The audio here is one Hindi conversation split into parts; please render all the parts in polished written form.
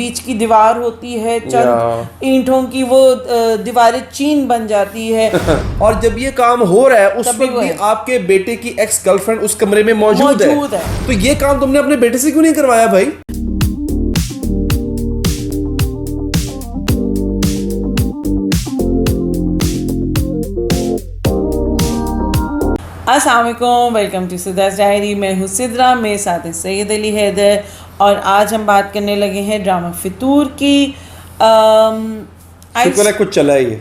बीच की दीवार होती है, चंद ईंटों की वो दीवारें चीन बन जाती है। और जब ये काम हो रहा है उस वक्त भी आपके बेटे की एक्स गर्लफ्रेंड उस कमरे में मौजूद है। तो ये काम तुमने अपने बेटे से क्यों नहीं करवाया भाई? अस्सलाम वालेकुम, वेलकम टू सिद्रा's डायरी। मैं हूँ सिद्रा, मेरे साथ है सैयद अली हैदर और आज हम बात करने लगे हैं ड्रामा फितूर की। कुछ चला है ये।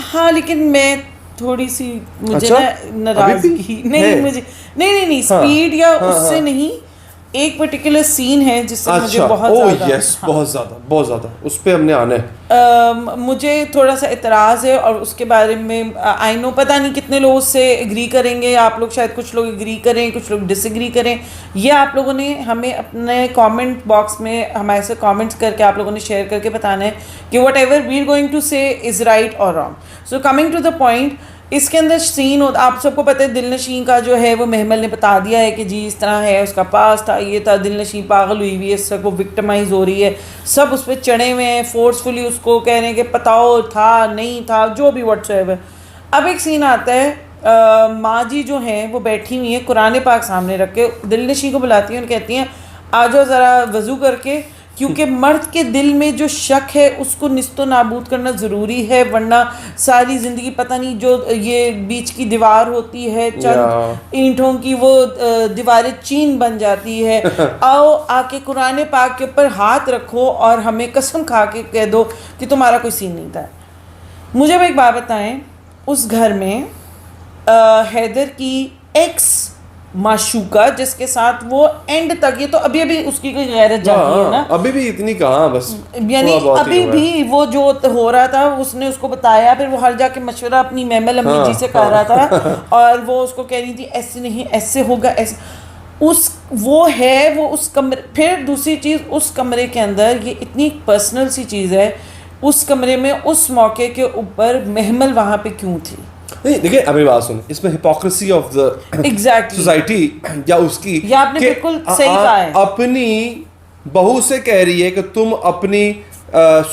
हाँ, लेकिन मैं थोड़ी सी मुझे ना नाराजगी नहीं, मुझे नहीं स्पीड या उससे नहीं, एक पर्टिकुलर सीन है जिससे मुझे बहुत ज़्यादा उस पे हमने आना है। मुझे थोड़ा सा इतराज़ है और उसके बारे में आई नो पता नहीं कितने लोग उससे एग्री करेंगे। आप लोग शायद कुछ लोग एग्री करें, कुछ लोग डिसएग्री करें। ये आप लोगों ने हमें अपने कमेंट बॉक्स में हमारे से कमेंट्स करके आप लोगों ने शेयर करके बताना है कि whatever we are going to say is right और wrong. So coming to the point, इसके अंदर सीन हो, आप सबको पता है दिलनशीं का जो है वो महमल ने बता दिया है कि जी इस तरह है, उसका पास था, ये था, दिलनशीं पागल हुई हुई है, सब को विक्टिमाइज हो रही है, सब उस पर चढ़े हुए हैं, फोर्सफुली उसको कह रहे हैं कि पताओ था नहीं था, जो भी व्हाट्सएवर। अब एक सीन आता है, माँ जी जो हैं वो बैठी हुई हैं, कुरान पाक सामने रख के दिलनशीं को बुलाती हैं और कहती हैं आ जाओ ज़रा वज़ू करके, क्योंकि मर्द के दिल में जो शक है उसको निस्तो नाबूद करना ज़रूरी है, वरना सारी ज़िंदगी पता नहीं जो ये बीच की दीवार होती है, चंद ईंटों की वो दीवारें चीन बन जाती है। आओ आके कुरान पाक के ऊपर हाथ रखो और हमें कसम खा के कह दो कि तुम्हारा कोई सीन नहीं था। मुझे अब एक बात बताएं, उस घर में हैदर की एक्स माशूका जिसके साथ वो एंड तक, ये तो अभी अभी उसकी कोई गैरत जाती है ना, अभी भी इतनी कहाँ, बस यानी अभी भी वो जो हो रहा था उसने उसको बताया, फिर वो हर जाके मशवरा अपनी महमल अम्मी जी से कर रहा था और वो उसको कह रही थी ऐसे नहीं, ऐसे होगा, ऐसे उस वो है वो उस कमरे। फिर दूसरी चीज़, उस कमरे के अंदर ये इतनी पर्सनल सी चीज़ है, उस कमरे में उस मौके के ऊपर महमल वहाँ पे क्यों थी? नहीं देखिए, अभी बात सुन, इसमें हिपोक्रेसी ऑफ द सोसाइटी या उसकी, या आपने बिल्कुल सही कहा है, अपनी बहू से कह रही है कि तुम अपनी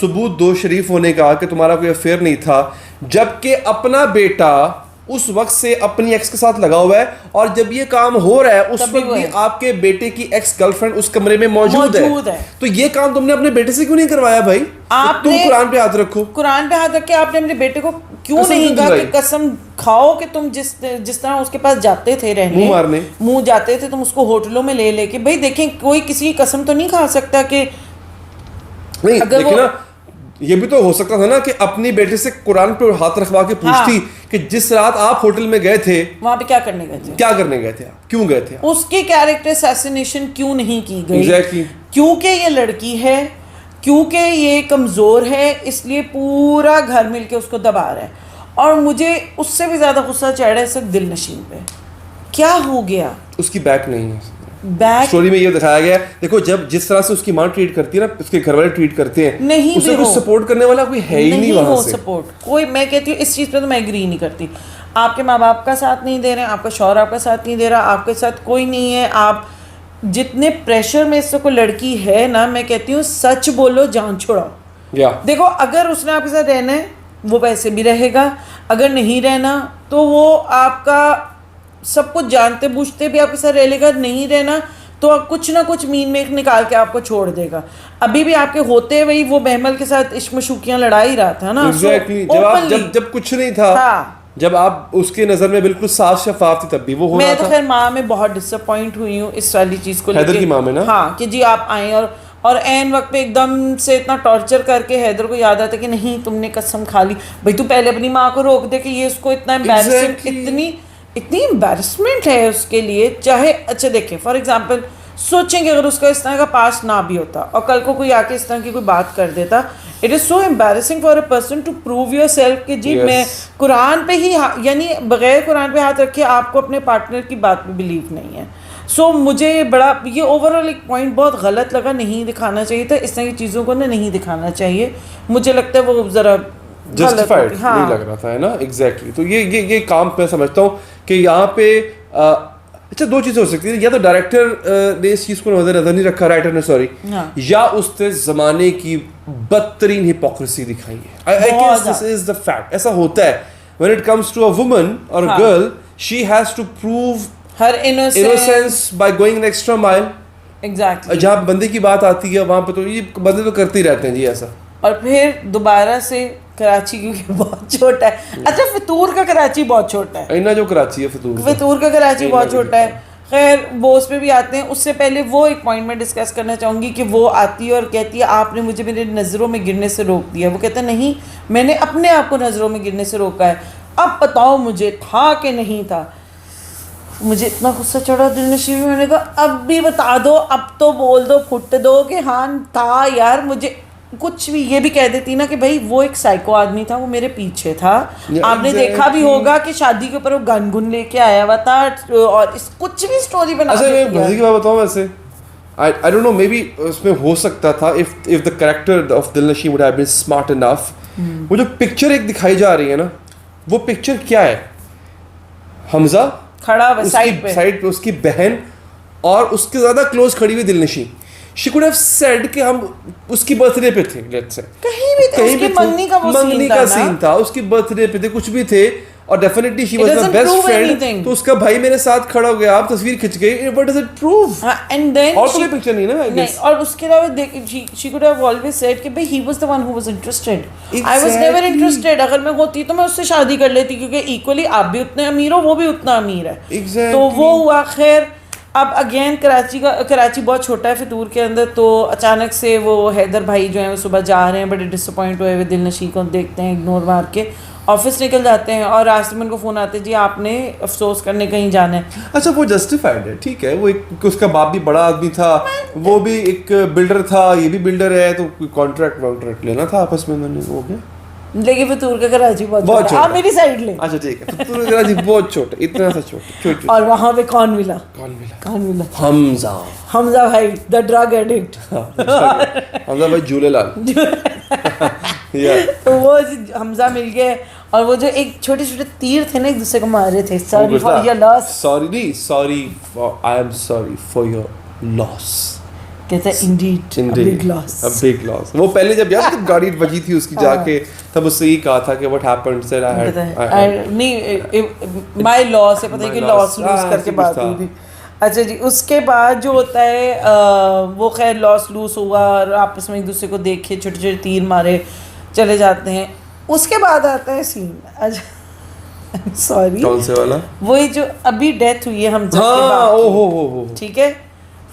सबूत दो शरीफ होने का कि तुम्हारा कोई अफेयर नहीं था, जबकि अपना बेटा उस वक्त से अपनी एक्स के साथ लगा हुआ है। और जब ये काम हो रहा है उस वक्त भी आपके बेटे की एक्स गर्लफ्रेंड उस कमरे में मौजूद है। तो ये काम तुमने अपने बेटे से क्यों नहीं करवाया भाई? आपने तुम कुरान पे हाथ रखो, कुरान पे हाथ रख के आपने अपने बेटे को क्यों नहीं कहा कि कसम खाओ कि तुम जिस तरह उसके पास जाते थे रहने, मुंह जाते थे, तुम उसको होटलों में ले लेके, भाई देखें कोई किसी की कसम तो नहीं खा सकता कि नहीं, देखिए ना, ये भी तो हो सकता था ना कि अपनी बेटे से कुरान पे हाथ रखवा के पूछती कि जिस रात आप होटल में गए थे वहां पे क्या करने गए थे, आप क्यों गए थे, उसकी कैरेक्टर असैसिनेशन क्यों नहीं की गई? Exactly. क्योंकि ये लड़की है, क्योंकि ये कमजोर है, इसलिए पूरा घर मिलके उसको दबा रहा है। और मुझे उससे भी ज्यादा गुस्सा चढ़ रहा है सिर्फ दिलनशीं पे। क्या हो गया? उसकी बैक नहीं है। स्टोरी में ये दिखाया गया है, देखो जब जिस तरह से उसकी माँ ट्रीट करती है ना, उसके घर वाले ट्रीट करते हैं, नहीं उसे कुछ सपोर्ट करने वाला कोई है ही नहीं वहां से। सपोर्ट कोई, मैं कहती हूँ इस चीज़ पे तो मैं एग्री नहीं करती। आपके माँ बाप का साथ नहीं दे रहे हैं, आपका शौहर आपका साथ नहीं दे रहा, आपके साथ कोई नहीं है, आप जितने प्रेशर में इससे कोई लड़की है ना, मैं कहती हूँ सच बोलो, जान छोड़ाओ। देखो अगर उसने आपके साथ रहना है वो वैसे भी रहेगा, अगर नहीं रहना तो वो आपका सब कुछ जानते बूझते भी आपके साथ रह लेगा, नहीं रहना तो कुछ ना कुछ मीन में निकाल के आपको छोड़ देगा। अभी भी आपके होते वही वो महमल के साथ इश्क मशूकियां लड़ा ही रहा था ना। Exactly. जब कुछ नहीं था, जब आप उसके नजर में बिल्कुल साफ शफाफ थी, तब भी वो हो रहा था। मैं तो खैर माँ में बहुत डिसअपॉइंट हुई हूँ इस वाली चीज को लेकर, हैदर की माँ में ना, हाँ, कि जी आप आए और एन वक्त पे एकदम से इतना टॉर्चर करके हैदर को याद आता कि नहीं तुमने कसम खा ली। भाई तू पहले अपनी माँ को रोक दे कि ये उसको इतना एम्बैरेसिंग, इतनी एम्बैरसमेंट है उसके लिए। चाहे अच्छा देखें फॉर एग्जांपल, सोचेंगे अगर उसका इस तरह का पास ना भी होता और कल को कोई आके इस तरह की कोई बात कर देता, it is so embarrassing for a person to prove yourself कि जी मैं कुरान पे ही, यानी बगैर कुरान पे हाथ रखे आपको अपने पार्टनर की बात पे बिलीव नहीं है। सो मुझे बड़ा ये ओवरऑल एक पॉइंट बहुत गलत लगा, नहीं दिखाना चाहिए था इस तरह की चीज़ों को ना, नहीं दिखाना चाहिए। मुझे लगता है वो ज़रा जस्टिफाइड नहीं लग रहा था, है ना। एग्जैक्टली। तो ये काम मैं समझता हूँ कि यहाँ पे अच्छा, दो चीजें हो सकती है, या तो डायरेक्टर ने इस चीज को नजर नहीं रखा, राइटर ने, सॉरी, हाँ। या उसने जमाने की बदतरीन हिपोक्रेसी दिखाई है। I guess this is the fact. ऐसा होता है when it comes to a woman or a girl, she has to prove her innocence by going an extra mile. Exactly. जहाँ बंदे की बात आती है वहां पे तो ये बंदे तो करते ही रहते हैं जी ऐसा। और फिर दोबारा से कराची, क्योंकि बहुत छोटा है। अच्छा, फितूर का कराची बहुत छोटा है। इना जो कराची है फितूर का कराची बहुत छोटा है। खैर वो उस पे भी आते हैं। उससे पहले वो एक पॉइंट में डिस्कस करना चाहूँगी कि वो आती है और कहती है आपने मुझे मेरे नज़रों में गिरने से रोक दिया। वो कहता है नहीं, मैंने अपने आप को नज़रों में गिरने से रोका है, अब बताओ मुझे था कि नहीं था। मुझे इतना गुस्सा चढ़ा दिलनशी में, मैंने कहा अब भी बता दो, अब तो बोल दो, फुट दो कि हाँ था यार। मुझे कुछ भी ये भी कह देती ना कि भाई वो एक साइको आदमी था, वो मेरे पीछे था। आपने देखा भी होगा कि शादी के ऊपर वो गन गुन लेके आया हुआ था और इस कुछ भी स्टोरी बना देती है। अच्छा, मैं मजे की बात बताऊं, वैसे I don't know, maybe उसमें हो सकता था if the character of दिलनशी would have been smart enough। वो जो पिक्चर एक दिखाई जा रही है ना, वो पिक्चर क्या है? हमजा खड़ा हुआ साइड पे उसकी बहन और उसके ज्यादा क्लोज खड़ी हुई दिलनशी। शी कुड हैव सेड कि हम उसकी बर्थडे पे थे, लेट्स से कहीं भी उसकी मंगनी का वो मंगनी का सीन था, उसकी बर्थडे पे थे, कुछ भी थे, और definitely she was my best friend. तो उसका भाई मेरे साथ खड़ा हो गया, आप तस्वीर खिंच गई, what does it prove? And then और कोई पिक्चर नहीं ना, आई गेस। और उसके अलावा she could have always said कि भाई he was the one who was interested, I was never interested. अगर मैं होती तो मैं उससे शादी कर लेती, क्योंकि इक्वली आप भी उतने अमीर हो, वो भी उतना अमीर है। तो वो हुआ। खैर अब अगेन कराची बहुत छोटा है फितूर के अंदर। तो अचानक से वो हैदर भाई जो है वो सुबह जा रहे हैं, बड़े डिसअपॉइंट हुए हुए दिलनशी को देखते हैं, इग्नोर मार के ऑफिस निकल जाते हैं। और रास्ते में उनको फ़ोन आते हैं जी आपने अफसोस करने कहीं जाना है। अच्छा, वो जस्टिफाइड है, ठीक है, वो एक उसका बाप भी बड़ा आदमी था, वो भी एक बिल्डर था, ये भी बिल्डर है, तो कोई कॉन्ट्रैक्ट लेना था आपस में, मैंने वो क्या। लेकिन फितूर का कराची बहुत छोटा। आप मेरी साइड ले। अच्छा ठीक है, फितूर का कराची बहुत छोटा, इतना सा छोटा। और वहाँ पे कौन मिला? हमजा भाई, द ड्रग एडिक्ट। हमजा भाई झूलेलाल। तो वो हमजा मिल गए, और वो जो एक छोटे छोटे तीर थे ना, एक दूसरे को मार रहे थे। Sorry for your loss. I am sorry for your loss. कहता है इंडीड अ बिग लॉस। वो पहले जब यार गाड़ी बजी थी उसकी जाके, तब उससे ही कहा था कि व्हाट हैपेंड, सेड आई नहीं माय लॉस है, पता है कि लॉस लूज करके बात हुई थी। अच्छा जी, उसके बाद जो होता है वो खैर लॉस लूज हुआ और आपस में एक दूसरे को देखे, छोटे छोटे तीर मारे, चले जाते हैं। उसके बाद आता है सीन, अच्छा सॉरी कौन से वाला? वही जो अभी डेथ हुई है हमजा के बाद, ठीक है,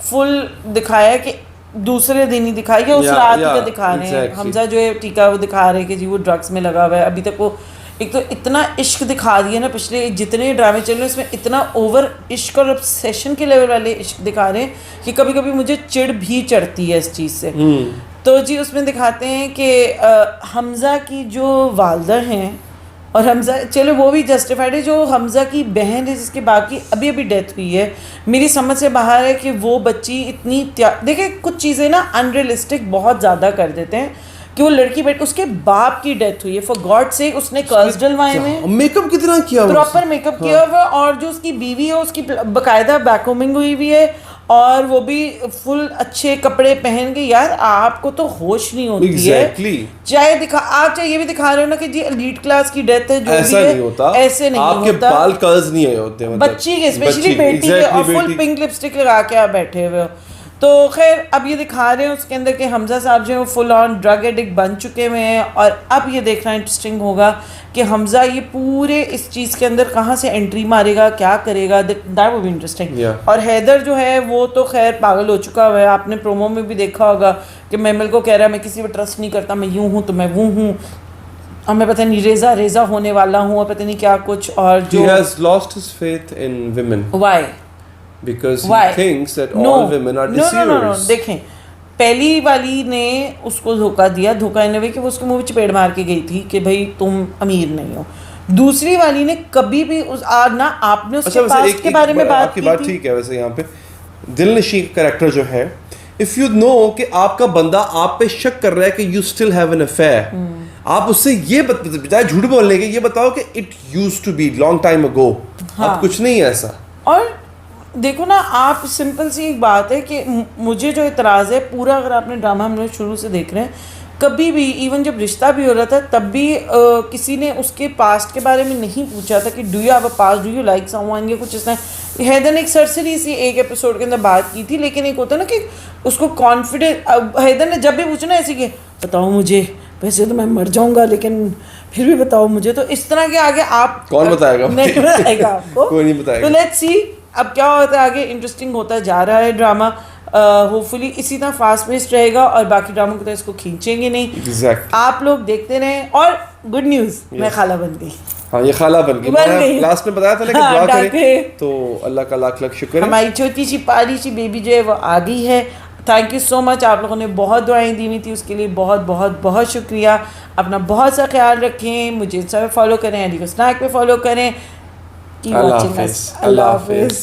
फुल दिखाया कि दूसरे दिन ही दिखाया कि उस रात का दिखा रहे हैं। हमजा जो है टीका वो दिखा रहे हैं कि जी वो ड्रग्स में लगा हुआ है। अभी तक वो एक तो इतना इश्क दिखा दिया ना, पिछले जितने ड्रामे चल रहे हैं उसमें इतना ओवर इश्क और ऑब्सेशन के लेवल वाले इश्क दिखा रहे हैं कि कभी कभी मुझे चिढ़ भी चढ़ती है इस चीज़ से। तो जी उसमें दिखाते हैं कि हमजा की जो वालदा हैं, और हमजा चलो वो भी जस्टिफाइड है, जो हमजा की बहन है जिसके बाकी अभी अभी डेथ हुई है, मेरी समझ से बाहर है कि वो बच्ची इतनी देखिए कुछ चीज़ें ना अनरियलिस्टिक बहुत ज़्यादा कर देते हैं कि वो लड़की बेट उसके बाप की डेथ हुई है, फॉर गॉड से उसने कर्ल्स डलवाए हैं, मेकअप कितना किया, प्रॉपर मेकअप किया हुआ, और जो उसकी बीवी है उसकी बाकायदा बैकहोमिंग हुई हुई है, और वो भी फुल अच्छे कपड़े पहन के। यार आपको तो होश नहीं होती exactly. है। चाहे आप चाहे ये भी दिखा रहे हो ना कि जी एलीट क्लास की डेथ है, जो ऐसा भी है नहीं होता, ऐसे नहीं आपके होता। बाल कर्ल्स नहीं होते, मतलब बच्ची के स्पेशली बेटी के, और फुल पिंक लिपस्टिक लगा के आप बैठे हुए हो। तो खैर अब ये दिखा रहे हैं उसके अंदर कि हमजा साहब जो है वो फुल ऑन ड्रग एडिक्ट बन चुके हुए हैं, और अब ये देखना इंटरेस्टिंग होगा कि हमजा ये पूरे इस चीज़ के अंदर कहाँ से एंट्री मारेगा, क्या करेगा, दैट वुड बी इंटरेस्टिंग। और हैदर जो है वो तो खैर पागल हो चुका हुआ है, आपने प्रोमो में भी देखा होगा कि मेमल को कह रहा है मैं किसी पर ट्रस्ट नहीं करता, मैं यूँ हूँ तो मैं वो हूँ, और मैं पता नहीं रेजा होने वाला हूँ, और पता नहीं क्या कुछ। और जो he has lost his faith in women. Why? Because he thinks that all women are deceivers. No. देखें, पहली वाली ने उसको धोखा दिया, धोखा इन वे कि वो उसके मुंह में चपेट मार के गई थी कि भाई तुम अमीर नहीं हो। दूसरी वाली ने कभी भी ना आपने उसके पास्ट के बारे में बात की थी। ठीक है, वैसे यहाँ पे दिलनशी कैरेक्टर जो है, इफ यू नो कि आपका बंदा आप पे शक कर रहा है कि you still have an affair, आप उससे ये बजाय झूठ बोलने के ये बताओ कि it used to be long time ago, अब कुछ नहीं है ऐसा। और देखो ना, आप सिंपल सी एक बात है कि मुझे जो इतराज़ है पूरा, अगर आपने ड्रामा हम लोग शुरू से देख रहे हैं, कभी भी इवन जब रिश्ता भी हो रहा था तब भी किसी ने उसके पास्ट के बारे में नहीं पूछा था कि do you have a past, do you like someone, या कुछ इस तरह। हैदर ने एक सरसरी सी एक एपिसोड के अंदर बात की थी, लेकिन एक होता है ना कि उसको कॉन्फिडेंस, हैदर ने जब भी पूछा ना ऐसे कि बताओ मुझे, वैसे तो मैं मर जाऊंगा लेकिन फिर भी बताओ मुझे, तो इस तरह के आगे आप कौन बताएगा? नहीं बताएगा आपको, कोई नहीं बताएगा। तो लेट्स सी अब क्या होता है आगे। इंटरेस्टिंग होता जा रहा है ड्रामा, होपफुली इसी तरह फास्ट पेस्ड रहेगा और बाकी ड्रामा की तरह इसको खींचेंगे नहीं। एग्जैक्ट। आप लोग देखते रहें। और गुड न्यूज़, मैं खाला बन गई। हाँ, ये खाला बन गई। मैंने लास्ट में बताया था ना कि हाँ, दुआ डाके। करें, तो अल्लाह का लाख लाख शुक्र है। हमारी छोटी सी प्यारी सी बेबी जो है वो आ गई है। थैंक यू सो मच, आप लोगों ने बहुत दुआएं दी हुई थी, उसके लिए बहुत बहुत बहुत शुक्रिया। अपना बहुत सा ख्याल रखें, मुझे इंस्टा पे फॉलो करें, अली को स्नैक पे फॉलो करें। अल्लाह हाफिज़। अल्लाह हाफिज़।